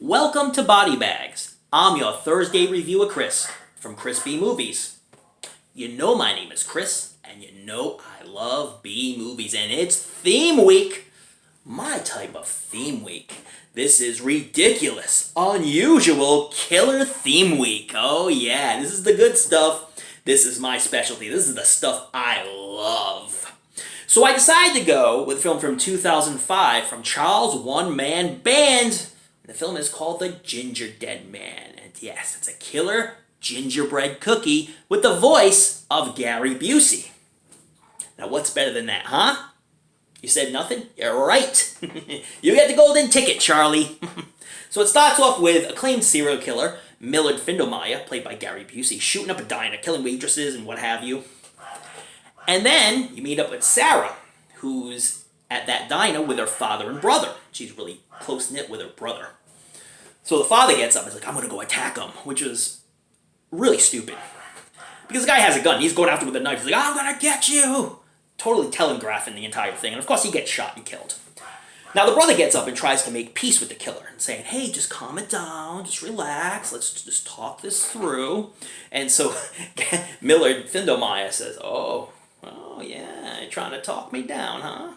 Welcome to Body Bags. I'm your Thursday reviewer, Chris, from Chrisb Movies. You know my name is Chris, and you know I love B movies, and it's theme week. My type of theme week. This is ridiculous, unusual, killer theme week. Oh yeah, this is the good stuff. This is my specialty. This is the stuff I love. So I decided to go with a film from 2005 from Charles One-Man Band. The film is called The GingerDead Man. And yes, it's a killer gingerbread cookie with the voice of Gary Busey. Now what's better than that, huh? You said nothing? You're right. You get the golden ticket, Charlie. So it starts off with acclaimed serial killer, Millard Findelmeyer, played by Gary Busey, shooting up a diner, killing waitresses and what have you. And then you meet up with Sarah, who's at that diner with her father and brother. She's really close-knit with her brother. So the father gets up and is like, I'm going to go attack him, which is really stupid. Because the guy has a gun. He's going after him with a knife. He's like, I'm going to get you. Totally telegraphing the entire thing. And of course he gets shot and killed. Now the brother gets up and tries to make peace with the killer and saying, hey, just calm it down, just relax, let's just talk this through. And so Millard Findelmeyer says, oh yeah, you're trying to talk me down, huh?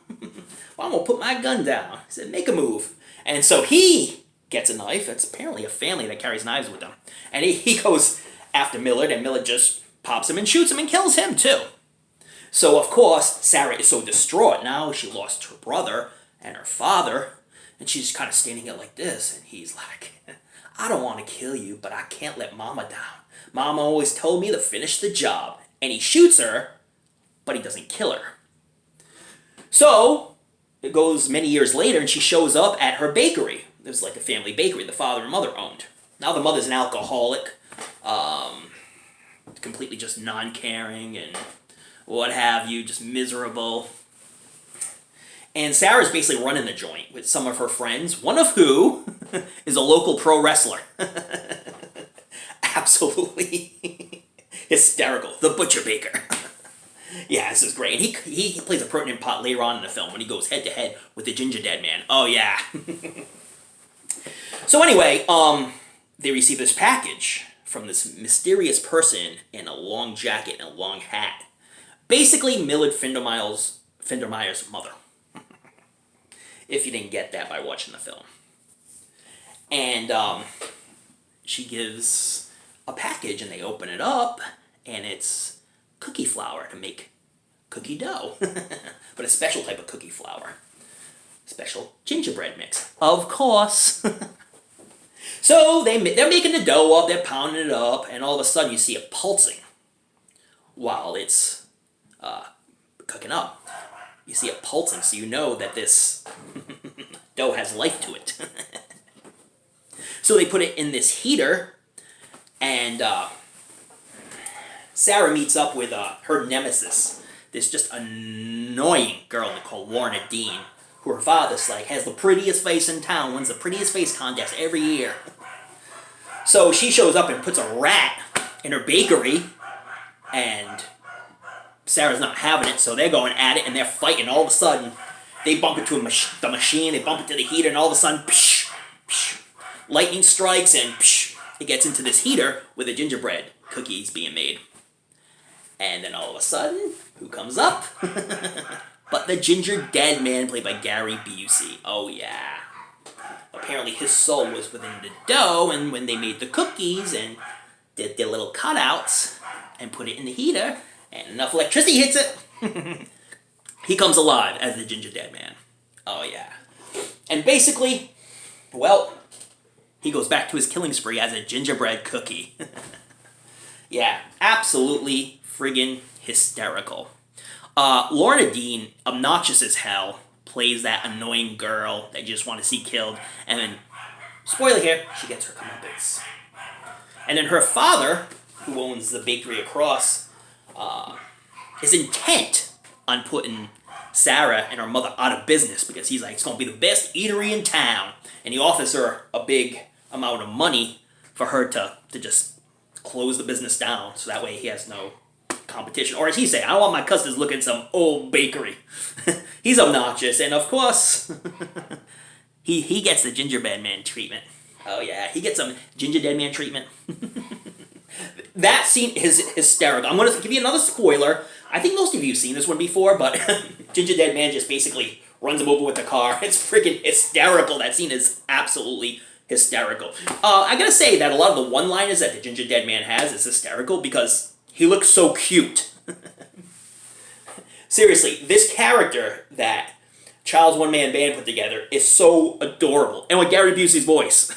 Well, I'm going to put my gun down. He said, make a move. And so he gets a knife. It's apparently a family that carries knives with them. And he goes after Millard, and Millard just pops him and shoots him and kills him too. So, of course, Sarah is so distraught now. She lost her brother and her father, and she's kind of standing there like this, and he's like, I don't want to kill you, but I can't let Mama down. Mama always told me to finish the job. And he shoots her, but he doesn't kill her. So, it goes many years later, and she shows up at her bakery. It was like a family bakery the father and mother owned. Now the mother's an alcoholic, completely just non-caring and what have you, just miserable. And Sarah's basically running the joint with some of her friends, one of who is a local pro wrestler. Absolutely hysterical. The Butcher Baker. Yeah, this is great. And he plays a pertinent part later on in the film when he goes head-to-head with the GingerDead Man. Oh, yeah. So anyway, they receive this package from this mysterious person in a long jacket and a long hat. Basically, Millard Findelmeyer's mother. If you didn't get that by watching the film. And she gives a package, and they open it up, and it's cookie flour to make cookie dough. But a special type of cookie flour. Special gingerbread mix. Of course. So they're making the dough up, they're pounding it up, and all of a sudden you see it pulsing while it's cooking up. You see it pulsing, so you know that this dough has life to it. So they put it in this heater, and Sarah meets up with her nemesis, this just annoying girl called Lorna Dean, who her father's like has the prettiest face in town, wins the prettiest face contest every year. So she shows up and puts a rat in her bakery, and Sarah's not having it, so they're going at it, and they're fighting. All of a sudden, they bump into the machine, they bump into the heater, and all of a sudden, psh, psh, lightning strikes, and psh, it gets into this heater with the gingerbread cookies being made. And then all of a sudden, who comes up? But the GingerDead Man, played by Gary Busey. Oh yeah. Apparently his soul was within the dough, and when they made the cookies and did their little cutouts and put it in the heater, and enough electricity hits it, he comes alive as the GingerDead Man. Oh yeah. And basically, well, he goes back to his killing spree as a gingerbread cookie. Yeah, absolutely friggin' hysterical. Lorna Dean, obnoxious as hell, plays that annoying girl that you just want to see killed, and then, spoiler here, she gets her comeuppance. And then her father, who owns the bakery across, is intent on putting Sarah and her mother out of business because he's like, it's going to be the best eatery in town. And he offers her a big amount of money for her to just close the business down, so that way he has no competition. Or as he say, I don't want my customers looking at some old bakery. He's obnoxious, and of course, he gets the Gingerbread Man treatment. Oh yeah, he gets some GingerDead Man treatment. That scene is hysterical. I'm going to give you another spoiler. I think most of you have seen this one before, but GingerDead Man just basically runs him over with the car. It's freaking hysterical. That scene is absolutely hysterical. I gotta say that a lot of the one-liners that the GingerDead Man has is hysterical because he looks so cute. Seriously, this character that Child's one-man band put together is so adorable. And with Gary Busey's voice,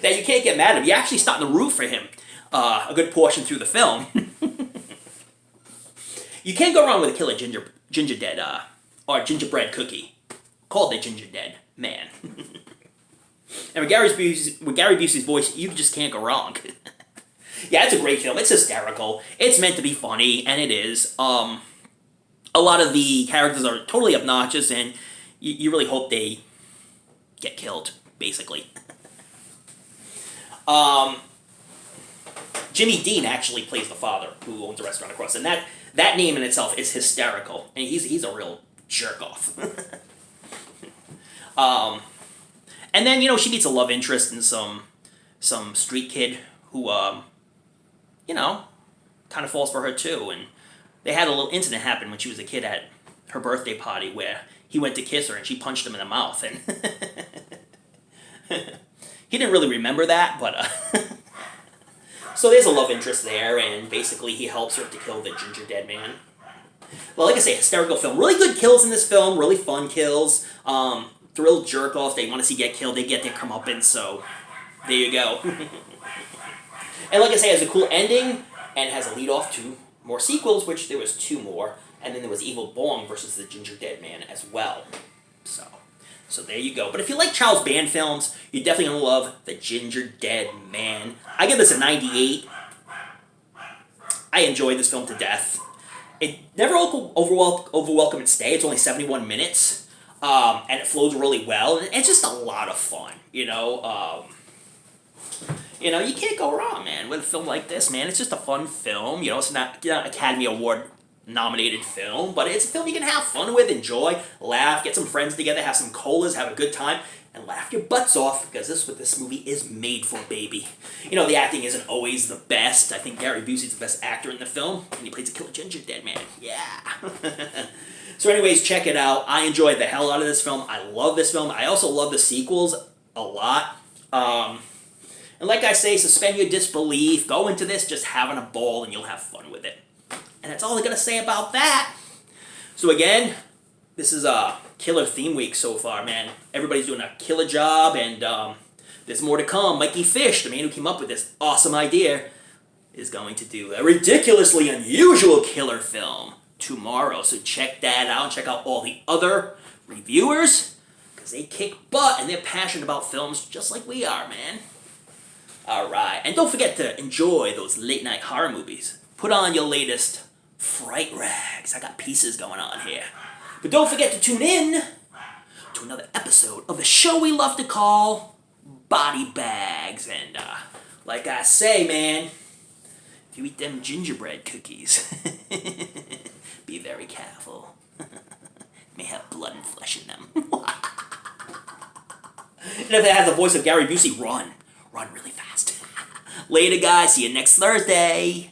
that you can't get mad at him. You're actually starting to root for him a good portion through the film. You can't go wrong with a killer gingerdead or gingerbread cookie called the GingerDead Man. And with Gary Busey's voice, you just can't go wrong. Yeah, it's a great film. It's hysterical. It's meant to be funny, and it is. A lot of the characters are totally obnoxious, and you really hope they get killed, basically. Jimmy Dean actually plays the father who owns a restaurant across, and that name in itself is hysterical, and he's a real jerk off. And then she meets a love interest in some street kid who kind of falls for her too, and they had a little incident happen when she was a kid at her birthday party where he went to kiss her and she punched him in the mouth, and he didn't really remember that, but so there's a love interest there, and basically he helps her to kill the GingerDead Man. Well, like I say, hysterical film. Really good kills in this film, really fun kills. Thrill jerk-offs they want to see get killed, they get their comeuppance, so there you go. And like I say, it has a cool ending, and has a lead-off to more sequels, which there was 2 more, and then there was Evil Bong versus the GingerDead Man as well. So there you go. But if you like Charles Band films, you're definitely going to love the GingerDead Man. I give this a 98. I enjoyed this film to death. It never overwhelmed its stay. It's only 71 minutes, and it flows really well. And it's just a lot of fun, you can't go wrong, man, with a film like this, man. It's just a fun film. It's not Academy Award nominated film, but it's a film you can have fun with, enjoy, laugh, get some friends together, have some colas, have a good time, and laugh your butts off, because this is what this movie is made for, baby. The acting isn't always the best. I think Gary Busey's the best actor in the film, and he plays a killer GingerDead Man. Yeah. So anyways, check it out. I enjoyed the hell out of this film. I love this film. I also love the sequels a lot. And like I say, suspend your disbelief. Go into this just having a ball, and you'll have fun with it. And that's all I'm going to say about that. So again, this is a killer theme week so far, man. Everybody's doing a killer job, and there's more to come. Mikey Fish, the man who came up with this awesome idea, is going to do a ridiculously unusual killer film tomorrow. So check that out. Check out all the other reviewers, because they kick butt, and they're passionate about films just like we are, man. Alright, and don't forget to enjoy those late-night horror movies. Put on your latest fright rags. I got pieces going on here. But don't forget to tune in to another episode of the show we love to call Body Bags. And like I say, man, if you eat them gingerbread cookies, be very careful. May have blood and flesh in them. And if it has the voice of Gary Busey, run. Run really fast. Later, guys. See you next Thursday.